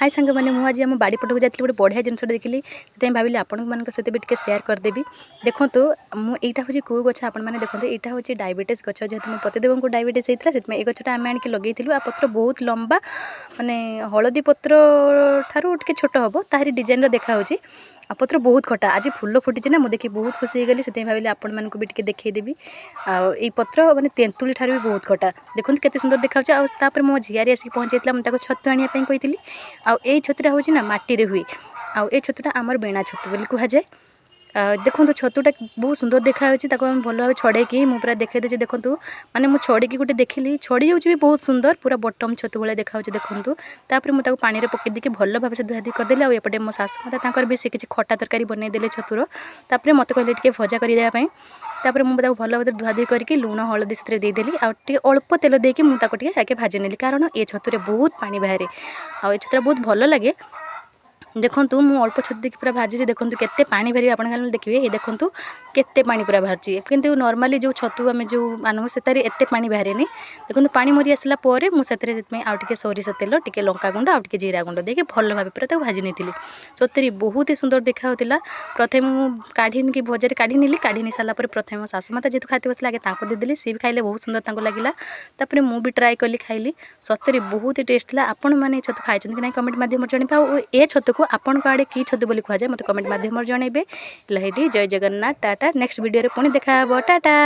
हाय सांग मैंने मुझे आम बाड़ी पटक जाती गोटे बढ़िया जिनस देखिली से भाविली आपण सहित भी टे सेयार करदेवी। देखो मुझा हूँ कौ गछ आप देखते यहाँ हूँ डायबिटीज गछ जेहतु मो पतिदेव को डायबिटीज होता है ये गछटा आम आनिक लगे आ पत्र बहुत लंबा माने हलदी पत्र ठारू टे छोट हम ताहरी डिजाइन देखा आ पत्र बहुत खटा आज फूल फुटी ना मुझे देखिए बहुत खुशी हो गली से भाविली आपण मानक भी टे देखईदेवी। आई पत्र माने तेंतुली ठारू भी बहुत खटा देखो केते सुंदर देखा आपर मो झियारी आसिक पहुँची मुझे छतु आने कही आई छतुटा हूँ ना माटी हुए आई छतुटा आमर बेणा छतु बोली कहुए। देखो छतुटा बहुत सुंदर देखा आम भल भाव छड़े मुझे पूरा देखा दूसरी देखूँ मैंने मुझे छड़ी गोटे देखिली छड़ी जाऊँ भी बहुत सुंदर पूरा बटम छतु भाई देखा देखूँ तापर मुझे पानी में पकई देखिए भल भाव से धुआधुई करदेली आउटे मो सासु माता भी से किसी खटा तरकारी बनईदे छतुर तापर मत कहले टे भजा करदेवाई तापर मुझे भल भाव धुआधुई करके लुण हलदी से देदेली आगे अल्प तेल देकी मुझे आगे भाजी नेली कारण ये छतुरे बहुत पानी बाहर आ छतुरा बहुत भल लगे। देखूँ मुझे अल्प छतु देखिए पूरा भाजी देखूँ केते पानी बाहर आप देखिए ये देखूँ केते पानी पूरा बाहर किंतु नॉर्मली जो छतु आम जो मानू से एते पानी बाहर देखो पानी मरी आसला मुझे आउटे सोरिष तेल टे लंका गुंड आउटे जीरा गुंड देखिए भल भाव पूरा भाजी नहीं सतरी बहुत ही सुंदर देखा प्रथम मुझे काढ़ी भजा काढ़ी नी काढ़ी नहीं सारापर प्रथम मो सासु माता जेहतु खाते बसला आगे देदेली सी भी खाइले बहुत सुंदर लगे तापर मुझे भी ट्राए कली खाइली सतरी बहुत ही टेस्ट था। आपण मैंने छतु खाई कि ना कमेंट माध्यम जनइबे आ छतु को आपण आड़े कि छतु बोली कहुए मत कमेंट माध्यम जनइबे। जय जगन्नाथ टाटा नेक्स्ट वीडियो पुणी देखा टाटा।